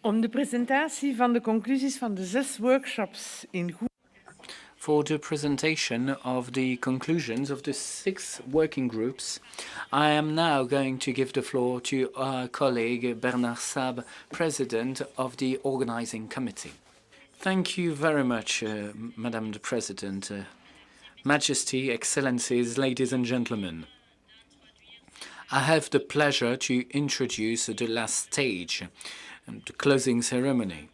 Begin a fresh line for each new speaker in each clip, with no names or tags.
Om de presentatie van de conclusies van de 6 workshops in
For the presentation of the conclusions of the 6 working groups, I am now going to give the floor to our colleague Bernard Saab, President of the Organizing Committee. Thank you very much, Madame the President, Majesty, Excellencies, ladies and gentlemen. I have the pleasure to introduce the last stage, the closing ceremony.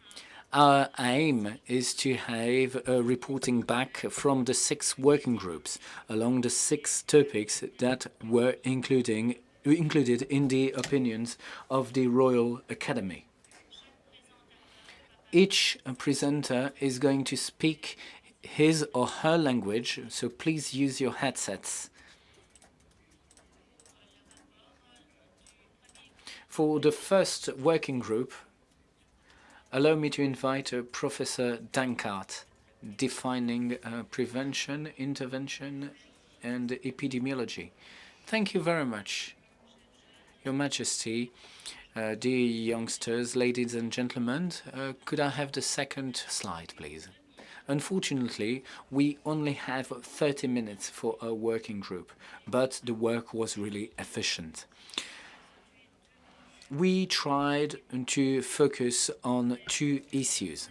Our aim is to have a reporting back from the 6 working groups along the 6 topics that were included in the opinions of the Royal Academy. Each presenter is going to speak his or her language, so please use your headsets. For the first working group, allow me to invite Professor Dankart, defining prevention, intervention, and epidemiology. Thank you very much, Your Majesty, dear youngsters, ladies and gentlemen. Could I have the second slide, please? Unfortunately, we only have 30 minutes for a working group, but the work was really efficient. We tried to focus on 2 issues.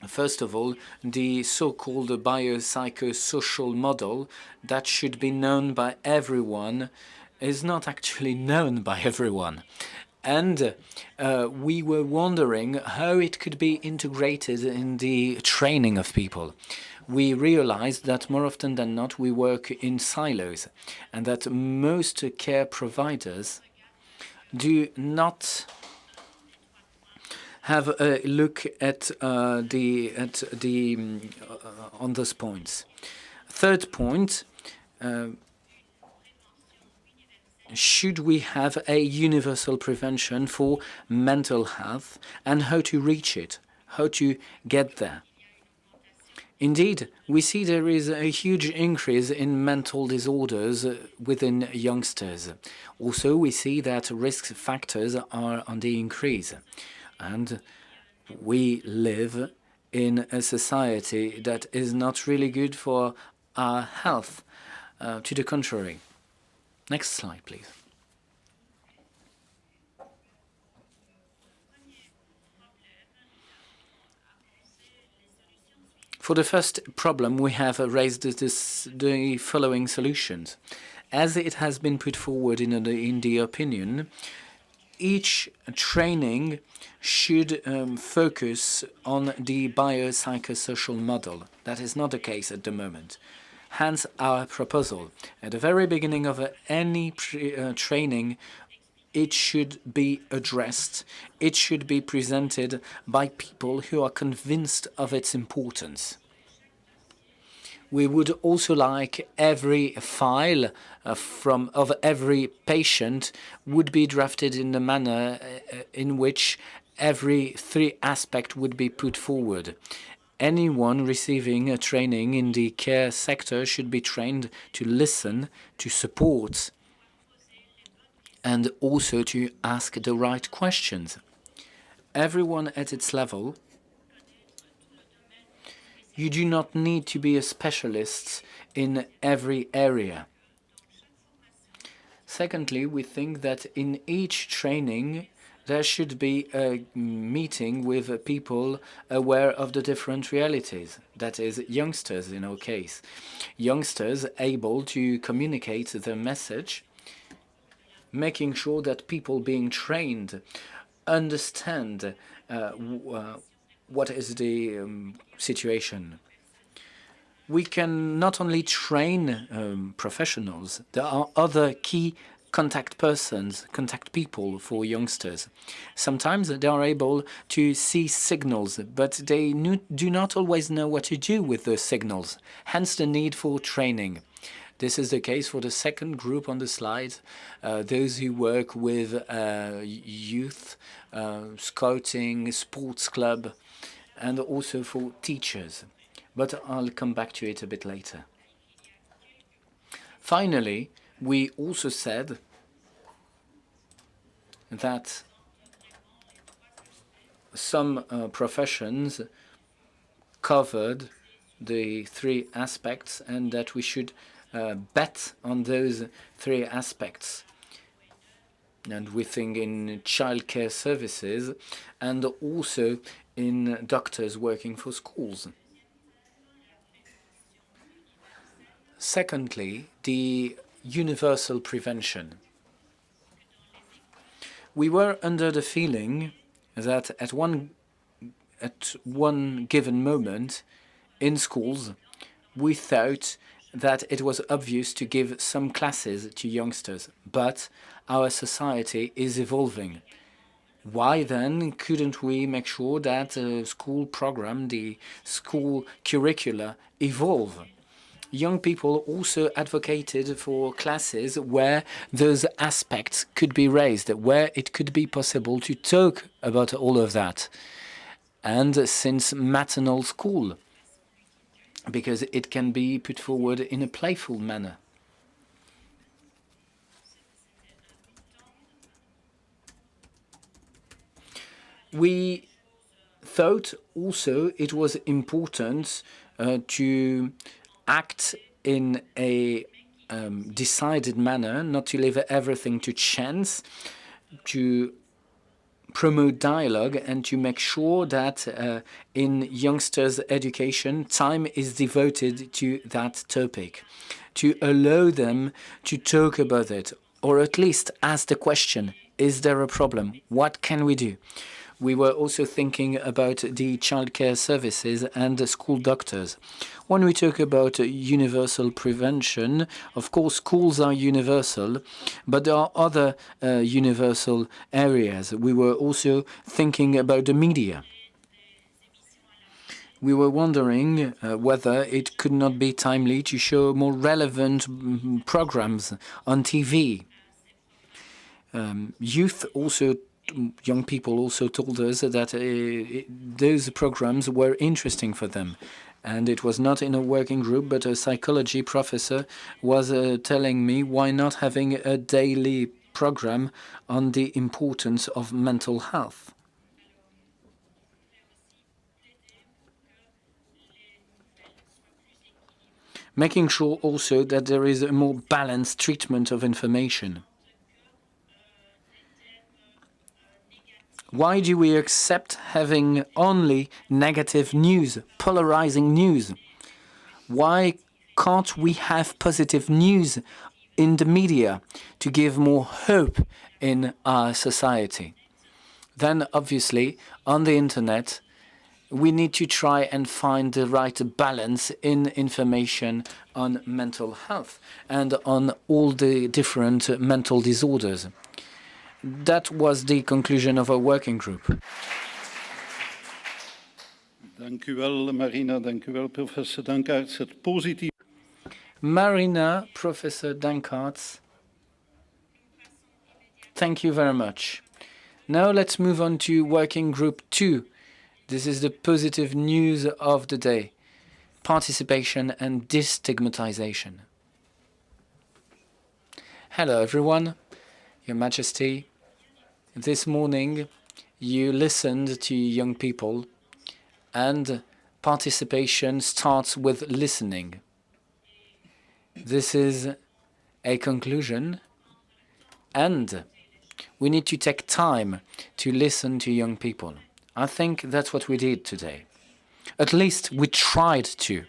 First of all, the so-called biopsychosocial model that should be known by everyone is not actually known by everyone. And we were wondering how it could be integrated in the training of people. We realized that more often than not we work in silos, and that most care providers do not have a look at on those points. Third point, should we have a universal prevention for mental health, and how to reach it, how to get there? Indeed, we see there is a huge increase in mental disorders within youngsters. Also, we see that risk factors are on the increase. And we live in a society that is not really good for our health. To the contrary. Next slide, please. For the first problem, we have raised the following solutions. As it has been put forward in the opinion, each training should focus on the biopsychosocial model. That is not the case at the moment. Hence our proposal. At the very beginning of any training, it should be addressed. It should be presented by people who are convinced of its importance. We would also like every file of every patient would be drafted in the manner in which every 3 aspects would be put forward. Anyone receiving a training in the care sector should be trained to listen, to support, and also to ask the right questions. Everyone at its level. You do not need to be a specialist in every area. Secondly, we think that in each training there should be a meeting with people aware of the different realities. That is, youngsters in our case. Youngsters able to communicate their message, making sure that people being trained understand what is the situation. We can not only train professionals, there are other key contact persons, contact people for youngsters. Sometimes they are able to see signals, but they do not always know what to do with those signals, hence the need for training. This is the case for the second group on the slide, those who work with youth, scouting, sports club, and also for teachers. But I'll come back to it a bit later. Finally, we also said that some professions covered the three aspects and that we should bet on those three aspects. And we think in childcare services and also in doctors working for schools. Secondly, the universal prevention. We were under the feeling that at one given moment in schools, we thought that it was obvious to give some classes to youngsters, but our society is evolving. Why then couldn't we make sure that the school program, the school curricula evolve? Young people also advocated for classes where those aspects could be raised, where it could be possible to talk about all of that. And since maternal school, because it can be put forward in a playful manner. We thought also it was important to act in a decided manner, not to leave everything to chance, to promote dialogue and to make sure that in youngsters' education, time is devoted to that topic, to allow them to talk about it, or at least ask the question, is there a problem? What can we do? We were also thinking about the childcare services and the school doctors. When we talk about universal prevention, of course, schools are universal, but there are other universal areas. We were also thinking about the media. We were wondering whether it could not be timely to show more relevant programs on TV. Young people also told us that those programs were interesting for them. And it was not in a working group, but a psychology professor was telling me why not having a daily program on the importance of mental health. Making sure also that there is a more balanced treatment of information. Why do we accept having only negative news, polarizing news? Why can't we have positive news in the media to give more hope in our society? Then, obviously, on the internet, we need to try and find the right balance in information on mental health and on all the different mental disorders. That was the conclusion of our working group.
Dank u wel, Marina. Dank u wel, professor Dankaerts. Het positieve.
Marina, Professor Dankaerts, thank you very much. Now let's move on to working group 2. This is the positive news of the day: participation and destigmatization. Hello, everyone. Your Majesty, this morning you listened to young people, and participation starts with listening. This is a conclusion, and we need to take time to listen to young people. I think that's what we did today. At least we tried to.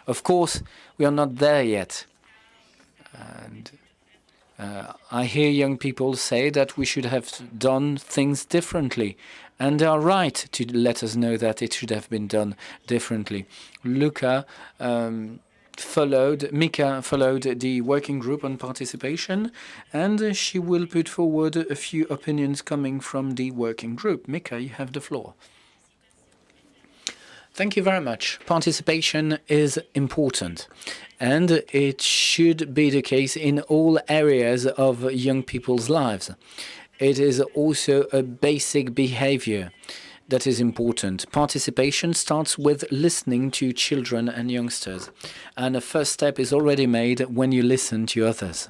Of course, we are not there yet. And I hear young people say that we should have done things differently. And they are right to let us know that it should have been done differently. Mika followed the working group on participation, and she will put forward a few opinions coming from the working group. Mika, you have the floor. Thank you very much. Participation is important, and it should be the case in all areas of young people's lives. It is also a basic behavior that is important. Participation starts with listening to children and youngsters, and a first step is already made when you listen to others.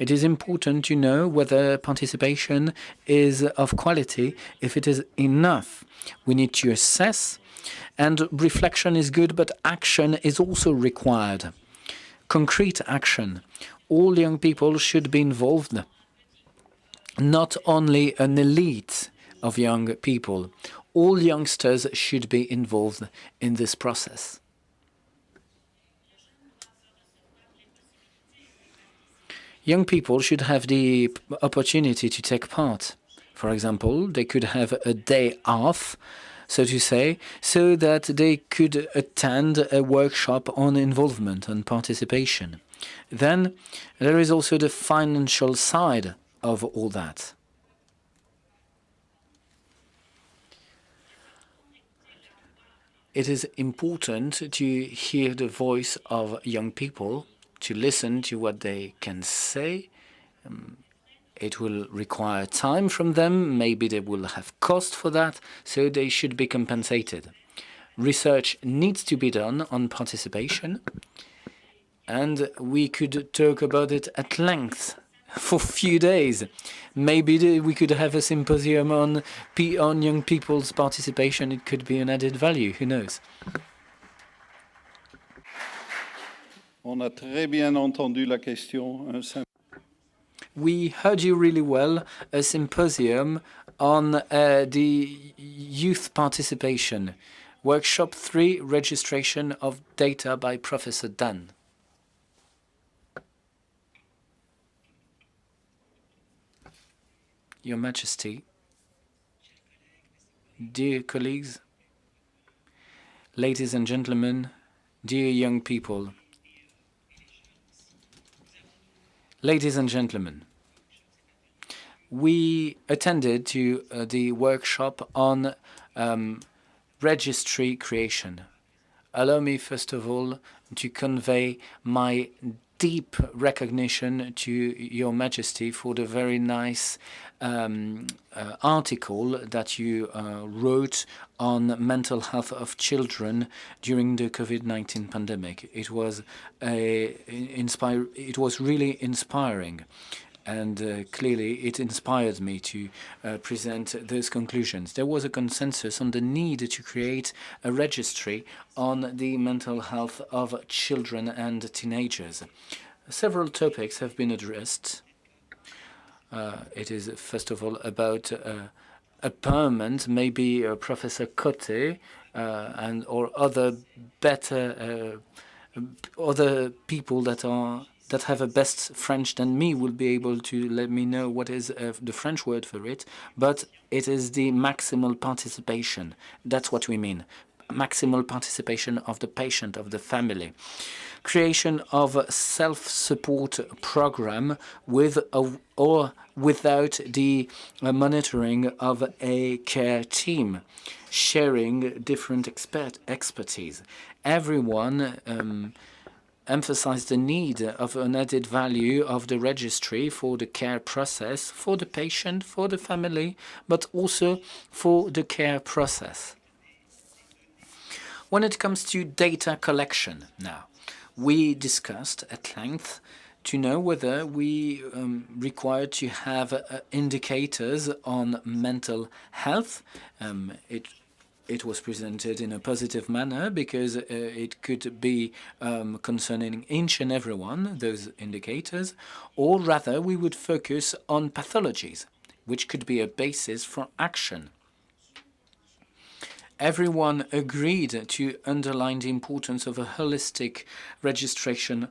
It is important to know whether participation is of quality, if it is enough. We need to assess, and reflection is good, but action is also required. Concrete action. All young people should be involved, not only an elite of young people. All youngsters should be involved in this process. Young people should have the opportunity to take part. For example, they could have a day off, so to say, so that they could attend a workshop on involvement and participation. Then there is also the financial side of all that. It is important to hear the voice of young people, to listen to what they can say. It will require time from them. Maybe they will have cost for that, so they should be compensated. Research needs to be done on participation, and we could talk about it at length for a few days. Maybe we could have a symposium on young people's participation. It could be an added value. Who knows?
On a très bien entendu la question.
We heard you really well. A symposium on the youth participation. Workshop 3, registration of data by Professor Dan. Your Majesty, dear colleagues, ladies and gentlemen, dear young people, ladies and gentlemen, we attended to the workshop on registry creation. Allow me, first of all, to convey my deep recognition to Your Majesty for the very nice article that you wrote on mental health of children during the COVID-19 pandemic. It was it was really inspiring. And clearly, it inspired me to present those conclusions. There was a consensus on the need to create a registry on the mental health of children and teenagers. Several topics have been addressed. It is, first of all, about empowerment. Maybe Professor Cote and or other better other people that have a best French than me will be able to let me know what is the French word for it, but it is the maximal participation. That's what we mean. Maximal participation of the patient, of the family. Creation of a self-support program with or without the monitoring of a care team, sharing different expertise. Everyone emphasize the need of an added value of the registry for the care process, for the patient, for the family, but also for the care process. When it comes to data collection now, we discussed at length to know whether we require to have indicators on mental health. It was presented in a positive manner because it could be concerning each and every one, those indicators, or rather we would focus on pathologies, which could be a basis for action. Everyone agreed to underline the importance of a holistic registration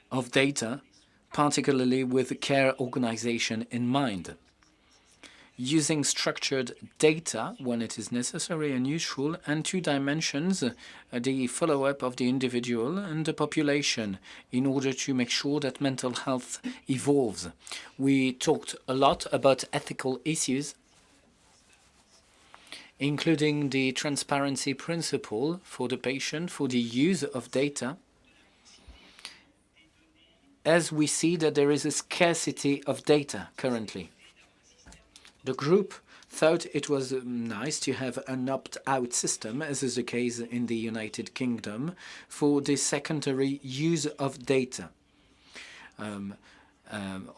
of data, particularly with the care organization in mind. Using structured data when it is necessary and useful, and two dimensions, the follow-up of the individual and the population, in order to make sure that mental health evolves. We talked a lot about ethical issues, including the transparency principle for the patient, for the use of data, as we see that there is a scarcity of data currently. The group thought it was nice to have an opt-out system, as is the case in the United Kingdom, for the secondary use of data.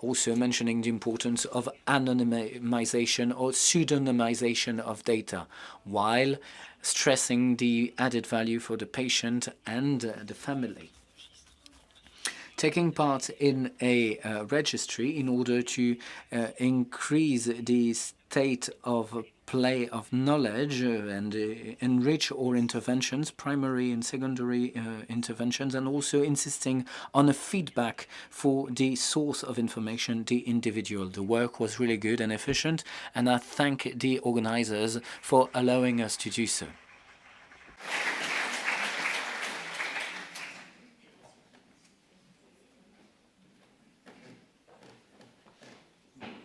also mentioning the importance of anonymization or pseudonymization of data, while stressing the added value for the patient and the family. Taking part in a registry in order to increase the state of play of knowledge and enrich our interventions, primary and secondary interventions, and also insisting on a feedback for the source of information, the individual. The work was really good and efficient, and I thank the organizers for allowing us to do so.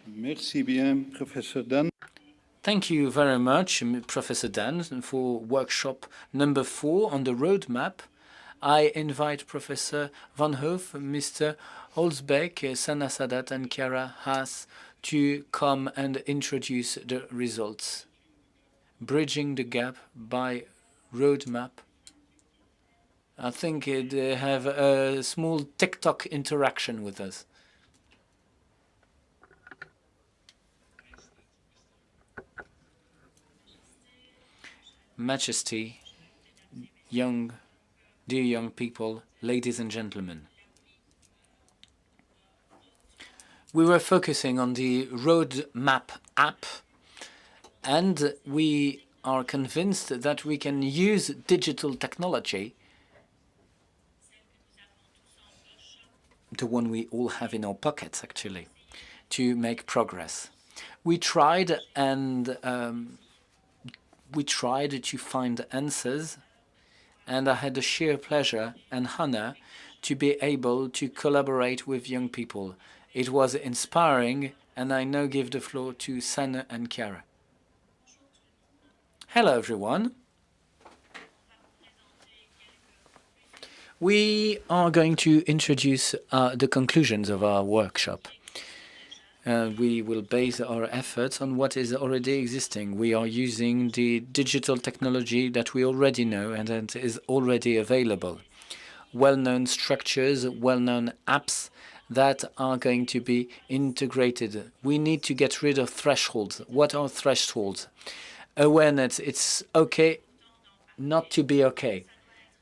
Merci bien, Professor Dan.
Thank you very much, Professor Dan, for workshop number 4 on the roadmap. I invite Professor Van Hoof, Mr. Holzbeck, Sana Sadat, and Chiara Haas to come and introduce the results. Bridging the gap by roadmap. I think they have a small TikTok interaction with us. Majesty, dear young people, ladies and gentlemen. We were focusing on the roadmap app, and we are convinced that we can use digital technology, the one we all have in our pockets actually, to make progress. We tried to find answers, and I had the sheer pleasure and honor to be able to collaborate with young people. It was inspiring, and I now give the floor to Sana and Chiara. Hello, everyone. We are going to introduce the conclusions of our workshop. We will base our efforts on what is already existing. We are using the digital technology that we already know and that is already available. Well-known structures, well-known apps that are going to be integrated. We need to get rid of thresholds. What are thresholds? Awareness. It's okay not to be okay.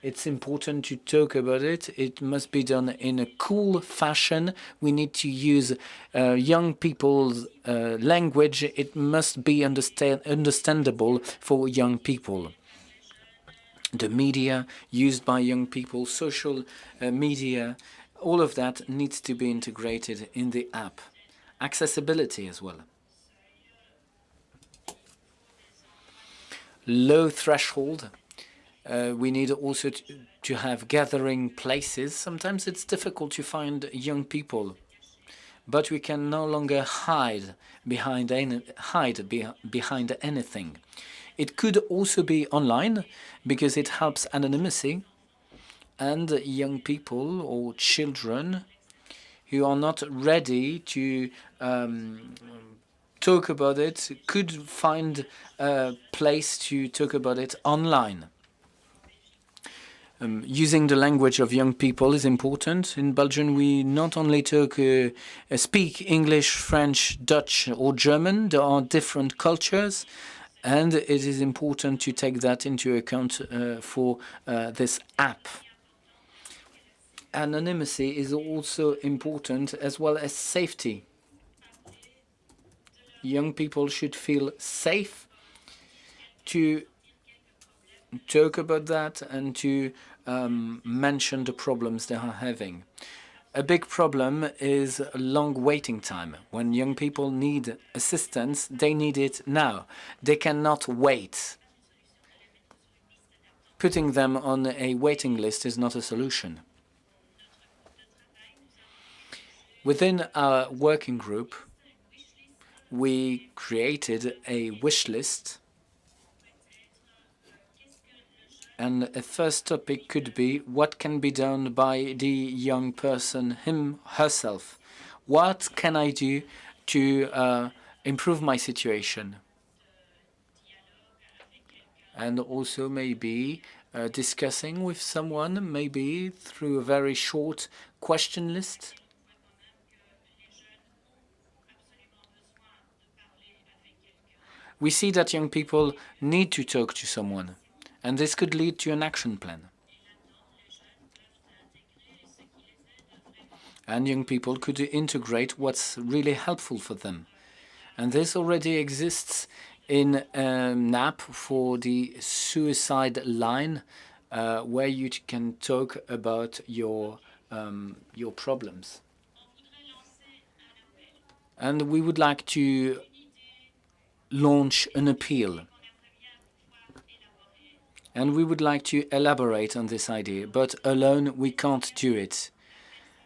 It's important to talk about it. It must be done in a cool fashion. We need to use young people's language. It must be understandable for young people. The media used by young people, social media, all of that needs to be integrated in the app. Accessibility as well. Low threshold. We need also to have gathering places. Sometimes it's difficult to find young people, but we can no longer hide behind anything. It could also be online because it helps anonymity, and young people or children who are not ready to talk about it could find a place to talk about it online. Using the language of young people is important. In Belgium, we not only speak English, French, Dutch, or German. There are different cultures, and it is important to take that into account for this app. Anonymity is also important, as well as safety. Young people should feel safe to talk about that and to mention the problems they are having. A big problem is a long waiting time. When young people need assistance, they need it now. They cannot wait. Putting them on a waiting list is not a solution. Within our working group, we created a wish list. And a first topic could be what can be done by the young person herself. What can I do to improve my situation? And also maybe discussing with someone, maybe through a very short question list. we see that young people need to talk to someone, and this could lead to an action plan. And young people could integrate what's really helpful for them. And this already exists in an app for the suicide line, where you can talk about your problems. And we would like to launch an appeal. And we would like to elaborate on this idea, but alone we can't do it.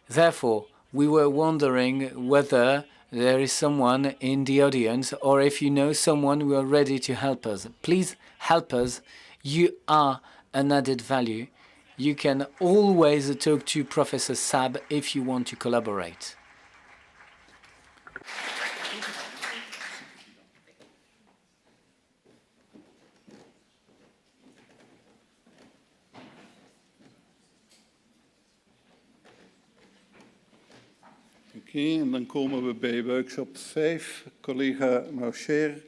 Therefore, we were wondering whether there is someone in the audience, or if you know someone who are ready to help us. Please help us. You are an added value. You can always talk to Professor Sab if you want to collaborate.
Oké, en dan komen we bij workshop 5, collega Maucher.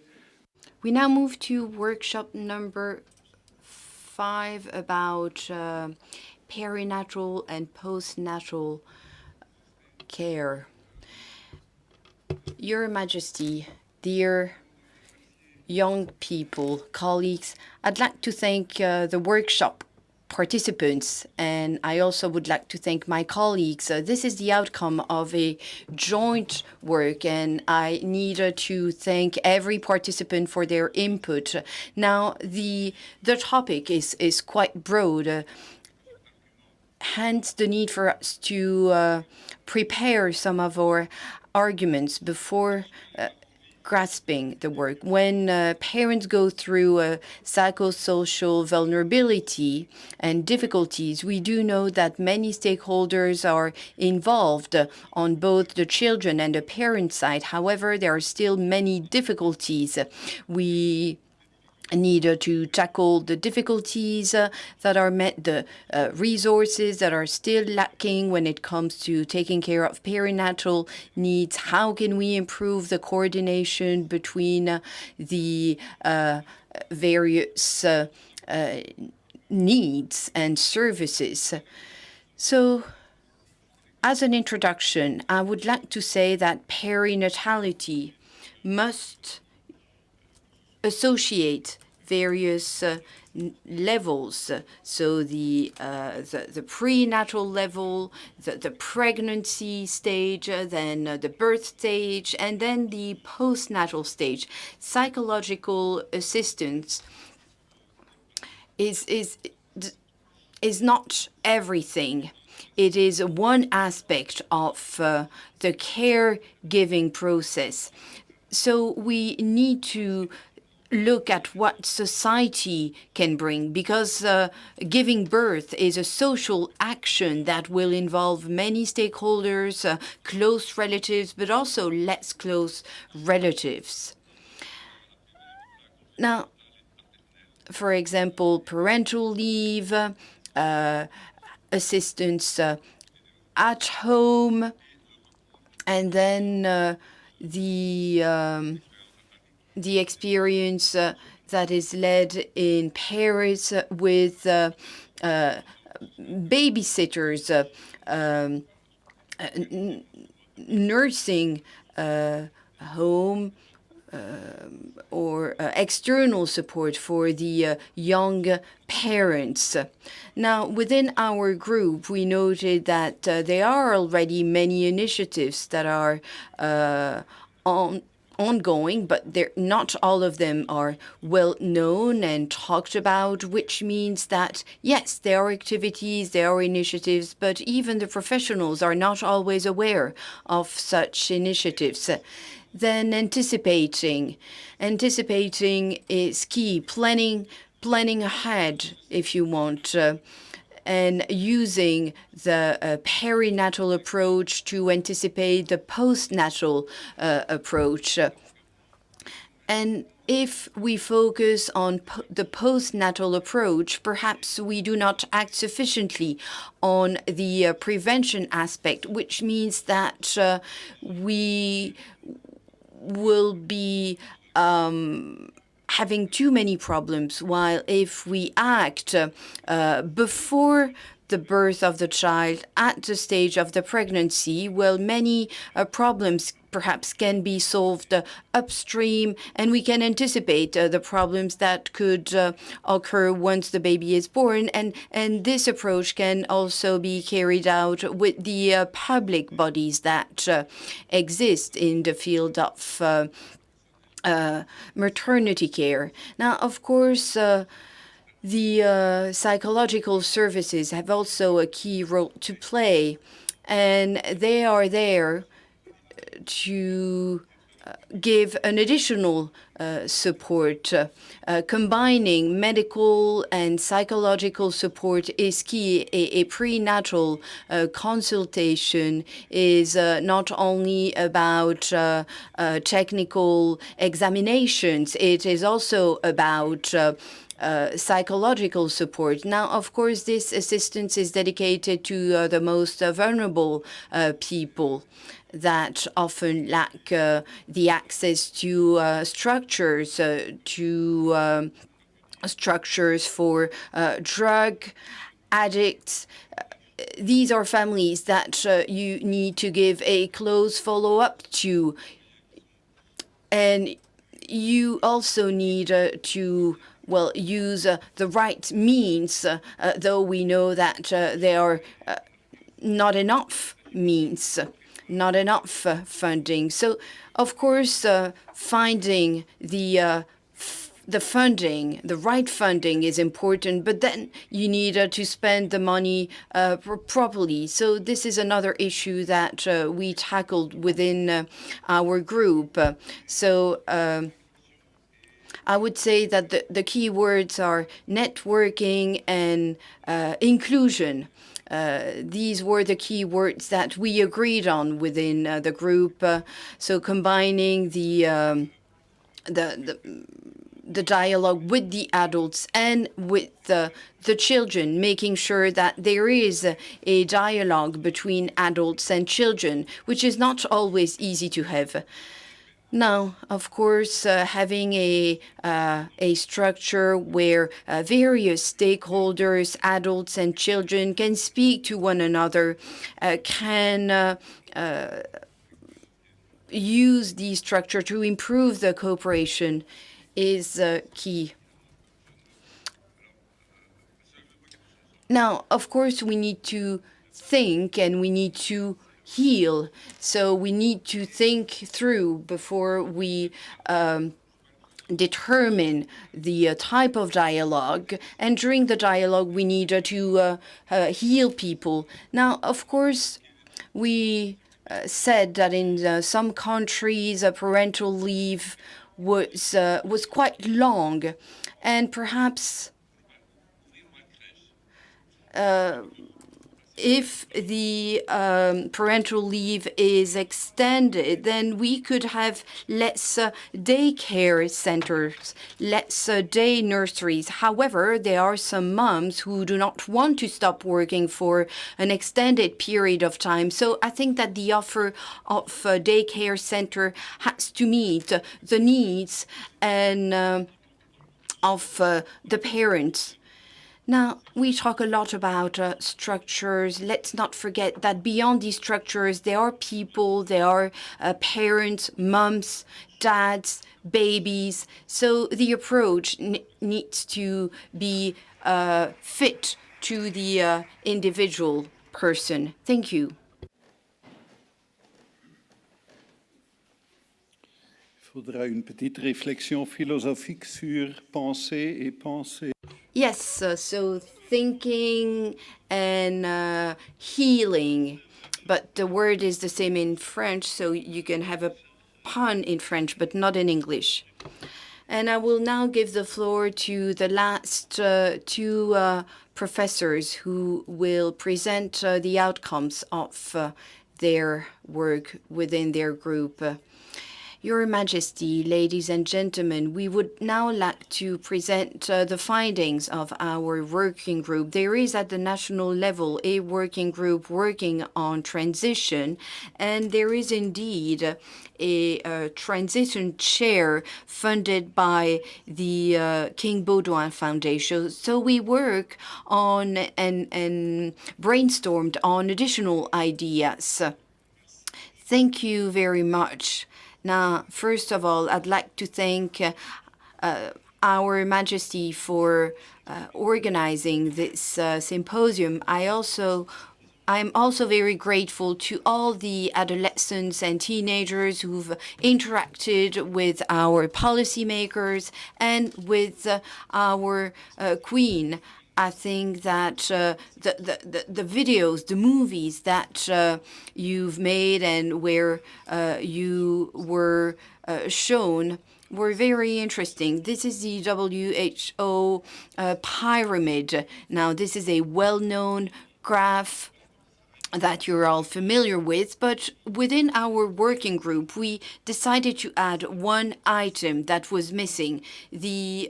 We now move to workshop number 5 about perinatal and postnatal care. Your Majesty, dear young people, colleagues, I'd like to thank the workshop participants, and I also would like to thank my colleagues. This is the outcome of a joint work, and I need to thank every participant for their input. Now, the topic is quite broad, hence the need for us to prepare some of our arguments before grasping the work. When parents go through psychosocial vulnerability and difficulties, we do know that many stakeholders are involved on both the children and the parent side. However, there are still many difficulties. We need to tackle the difficulties that are met, the resources that are still lacking when it comes to taking care of perinatal needs. How can we improve the coordination between the various needs and services? So, as an introduction, I would like to say that perinatality must associate various levels. So the prenatal level, the pregnancy stage, then the birth stage, and then the postnatal stage. Psychological assistance is not everything. It is one aspect of the caregiving process. So we need to look at what society can bring, because giving birth is a social action that will involve many stakeholders, close relatives, but also less close relatives. Now, for example, parental leave, assistance at home, and then the experience that is led in Paris with babysitters, nursing home, or external support for the young parents. Now, within our group, we noted that there are already many initiatives that are ongoing, but not all of them are well known and talked about, which means that, yes, there are activities, there are initiatives, but even the professionals are not always aware of such initiatives. Then anticipating is key. Planning ahead, if you want, and using the perinatal approach to anticipate the postnatal approach. And if we focus on the postnatal approach, perhaps we do not act sufficiently on the prevention aspect, which means that we will be having too many problems, while if we act before the birth of the child, at the stage of the pregnancy, well, many problems perhaps can be solved upstream, and we can anticipate the problems that could occur once the baby is born. And this approach can also be carried out with the public bodies that exist in the field of maternity care. Now, of course, the psychological services have also a key role to play, and they are there to give an additional support. Combining medical and psychological support is key. A prenatal consultation is not only about technical examinations, it is also about psychological support. Now, of course, this assistance is dedicated to the most vulnerable people that often lack the access to structures, structures for drug addicts. These are families that you need to give a close follow-up to. And you also need to use the right means, though we know that there are not enough means, not enough funding. So, of course, finding the funding, the right funding is important, but then you need to spend the money properly. So this is another issue that we tackled within our group. I would say that the key words are networking and inclusion. These were the key words that we agreed on within the group. So combining the dialogue with the adults and with the children, making sure that there is a dialogue between adults and children, which is not always easy to have. Now, of course, having a structure where various stakeholders, adults and children, can speak to one another, can use the structure to improve the cooperation is key. Now, of course, we need to think and we need to heal. So we need to think through before we determine the type of dialogue. And during the dialogue, we need to heal people. Now, of course, we said that in some countries, parental leave was quite long, and perhaps if the parental leave is extended, then we could have less daycare centers, less day nurseries. However, there are some moms who do not want to stop working for an extended period of time. So I think that the offer of a daycare center has to meet the needs and of the parents. Now, we talk a lot about structures. Let's not forget that beyond these structures, there are people, there are parents, moms, dads, babies. So the approach needs to be fit to the individual person. Thank you.
Il faudra une petite réflexion philosophique sur penser et penser.
Yes, so thinking and healing, but the word is the same in French, so you can have a pun in French, but not in English. And I will now give the floor to the last two professors who will present the outcomes of their work within their group. Your Majesty, ladies and gentlemen, we would now like to present the findings of our working group. There is at the national level a working group working on transition, and there is indeed a transition chair funded by the King Baudouin Foundation. So we work on and brainstormed on additional ideas. Thank you very much. Now, first of all, I'd like to thank Our Majesty for organizing this symposium. I'm also very grateful to all the adolescents and teenagers who've interacted with our policymakers and with our Queen. I think that the videos, the movies that you've made and where you were shown were very interesting. This is the WHO pyramid. Now, this is a well-known graph that you're all familiar with, but within our working group, we decided to add one item that was missing, the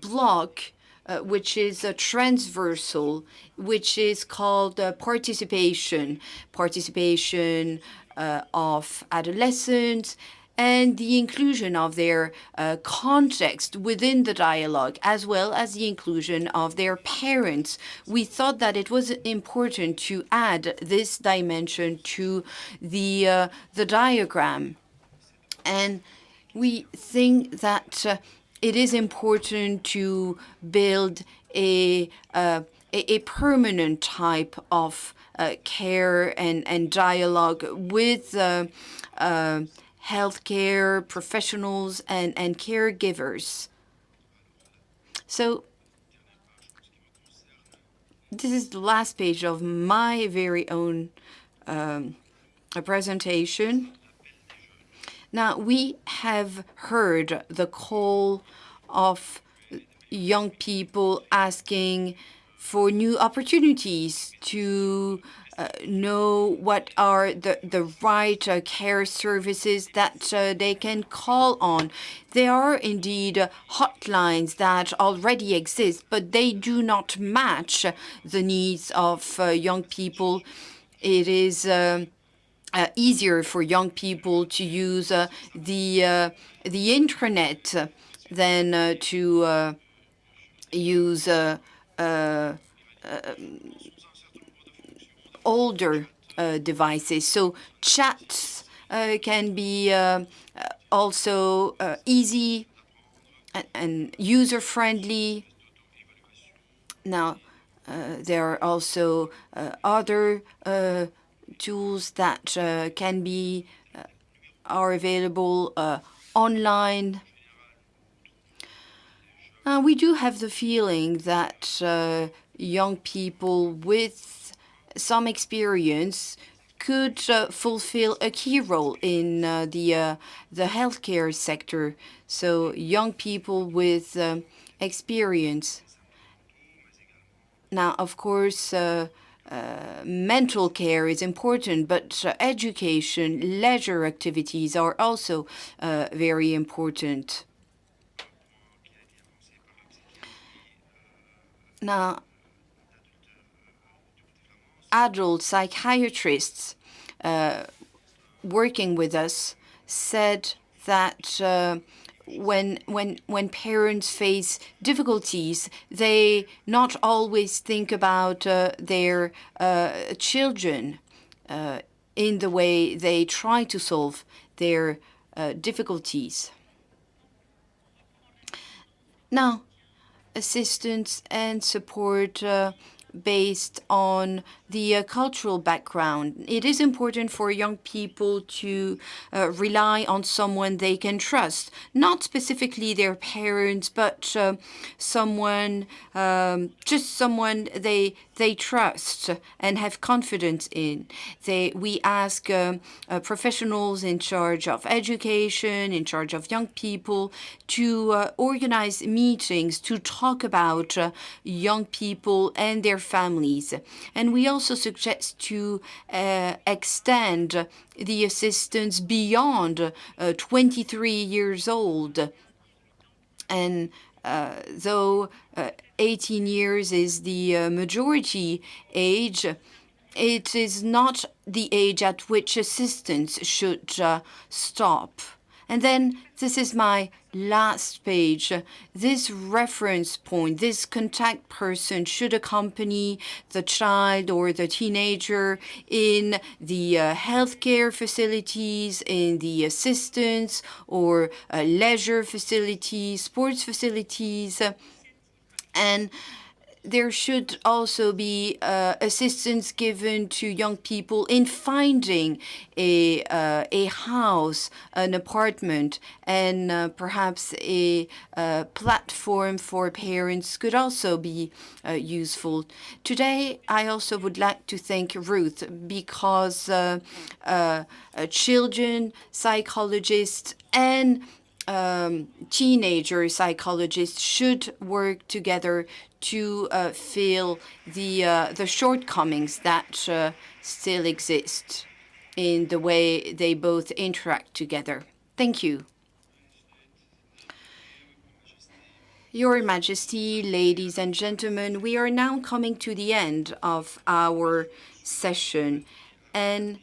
block which is transversal, which is called participation of adolescents, and the inclusion of their context within the dialogue, as well as the inclusion of their parents. We thought that it was important to add this dimension to the diagram. And we think that it is important to build a permanent type of care and dialogue with healthcare professionals and caregivers. So this is the last page of my very own presentation. Now, we have heard the call of young people asking for new opportunities to know what are the right care services that they can call on. There are indeed hotlines that already exist, but they do not match the needs of young people. It is easier for young people to use the internet than to use older devices. So chats can be also easy and user-friendly. Now, there are also other tools that are available online. We do have the feeling that young people with some experience could fulfill a key role in the healthcare sector. So young people with experience. Now, of course, mental care is important, but education, leisure activities are also very important. Now, adult psychiatrists working with us said that when parents face difficulties, they not always think about their children in the way they try to solve their difficulties. Now, assistance and support based on the cultural background. It is important for young people to rely on someone they can trust, not specifically their parents, but someone, just someone they trust and have confidence in. We ask professionals in charge of education, in charge of young people, to organize meetings to talk about young people and their their families. And we also suggest to extend the assistance beyond 23 years old. And though 18 years is the majority age, it is not the age at which assistance should stop. And then this is my last page. This reference point, this contact person should accompany the child or the teenager in the healthcare facilities, in the assistance or leisure facilities, sports facilities, and there should also be assistance given to young people in finding a house, an apartment, and perhaps a platform for parents could also be useful. Today, I also would like to thank Ruth because children, psychologists, and teenager psychologists should work together to fill the shortcomings that still exist in the way they both interact together. Thank you. Your Majesty, ladies and gentlemen, we are now coming to the end of our session, and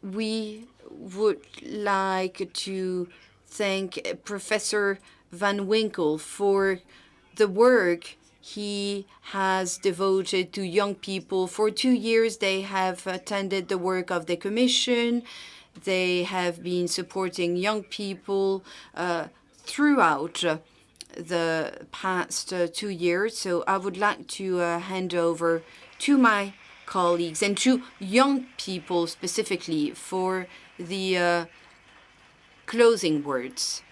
we would like to thank Professor Van Winkle for the work he has devoted to young people. For 2 years, they have attended the work of the Commission. They have been supporting young people throughout the past 2 years. So I would like to hand over to my colleagues and to young people specifically for the closing words.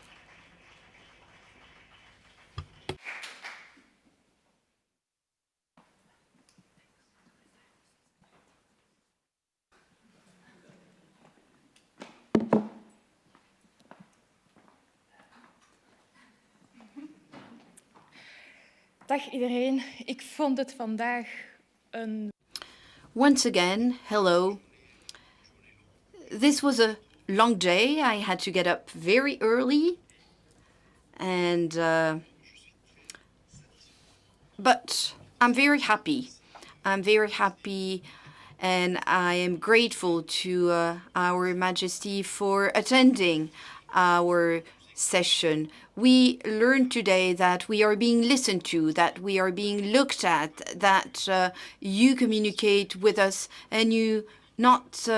Dag iedereen, ik vond het vandaag een...
Once again, hello. This was a long day. I had to get up very early, and but I'm very happy. I'm very happy, and I am grateful to Our Majesty for attending our session. We learned today that we are being listened to, that we are being looked at, that you communicate with us and you not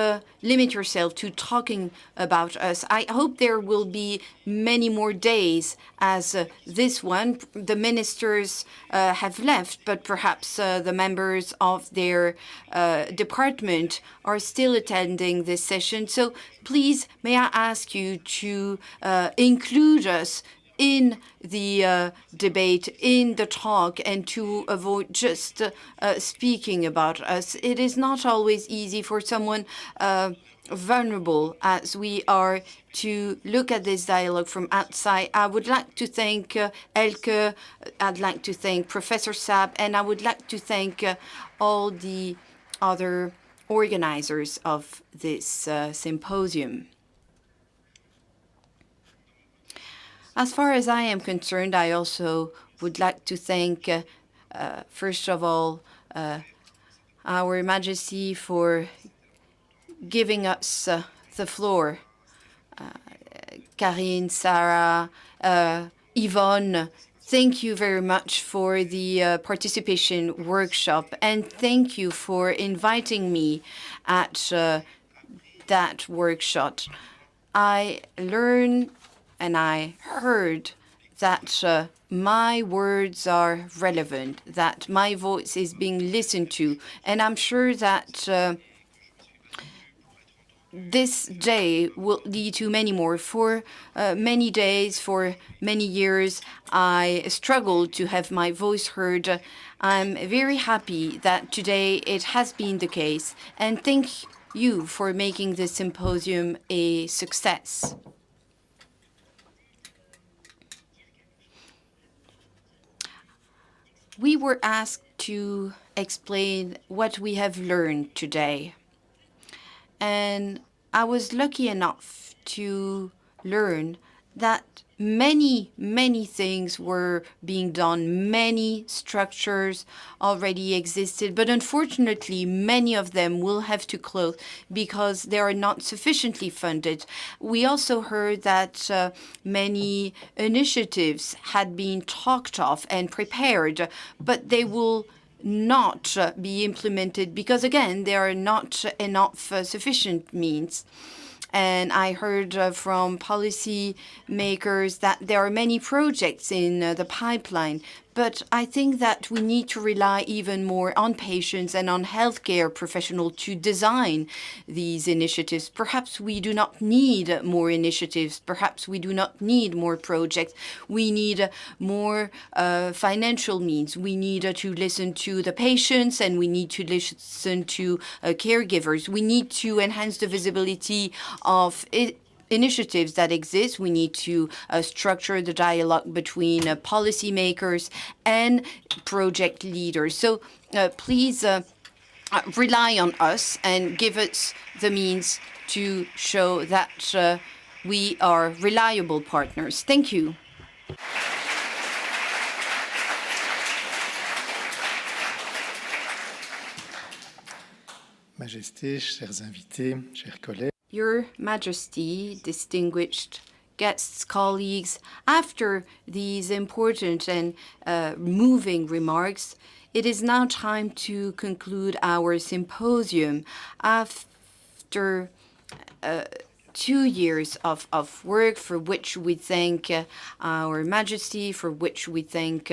limit yourself to talking about us. I hope there will be many more days as this one. The ministers have left, but perhaps the members of their department are still attending this session. So please, may I ask you to include us in the debate, in the talk, and to avoid just speaking about us. It is not always easy for someone vulnerable as we are to look at this dialogue from outside. I would like to thank Elke, I'd like to thank Professor Saab, and I would like to thank all the other organizers of this symposium. As far as I am concerned, I also would like to thank, first of all, Our Majesty for giving us the floor. Karine, Sarah, Yvonne, thank you very much for the participation workshop, and thank you for inviting me at that workshop. I learned and I heard that my words are relevant, that my voice is being listened to, and I'm sure that this day will lead to many more. For many days, for many years, I struggled to have my voice heard. I'm very happy that today it has been the case, and thank you for making this symposium a success. We were asked to explain what we have learned today. And I was lucky enough to learn that many things were being done. Many structures already existed, but unfortunately, many of them will have to close because they are not sufficiently funded. We also heard that many initiatives had been talked of and prepared, but they will not be implemented because, again, there are not enough sufficient means. And I heard from policy makers that there are many projects in the pipeline. But I think that we need to rely even more on patients and on healthcare professionals to design these initiatives. Perhaps we do not need more initiatives. Perhaps we do not need more projects. We need more financial means. We need to listen to the patients, and we need to listen to caregivers. We need to enhance the visibility of initiatives that exist. We need to structure the dialogue between policymakers and project leaders. So please rely on us and give us the means to show that we are reliable partners. Thank you.
Majesté, chers invités, chers collègues.
Your Majesty, distinguished guests, colleagues, after these important and moving remarks, it is now time to conclude our symposium. After 2 years of work for which we thank Our Majesty, for which we thank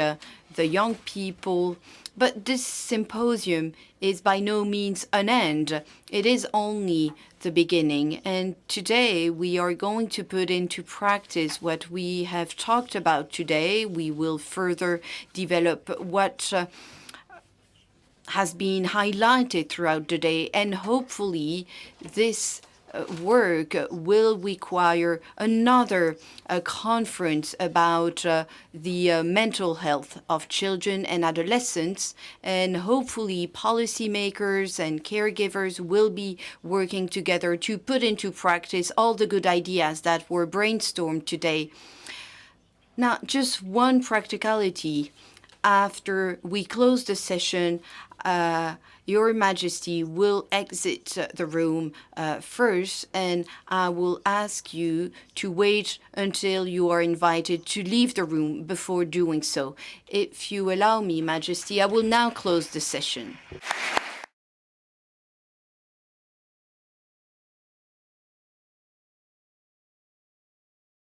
the young people. But this symposium is by no means an end. It is only the beginning. And today we are going to put into practice what we have talked about today. We will further develop what has been highlighted throughout the day. And hopefully this work will require another conference about the mental health of children and adolescents, and hopefully policymakers and caregivers will be working together to put into practice all the good ideas that were brainstormed today. Now, just one practicality. After we close the session, Your Majesty will exit the room first, and I will ask you to wait until you are invited to leave the room before doing so. If you allow me, Majesty, I will now close the session.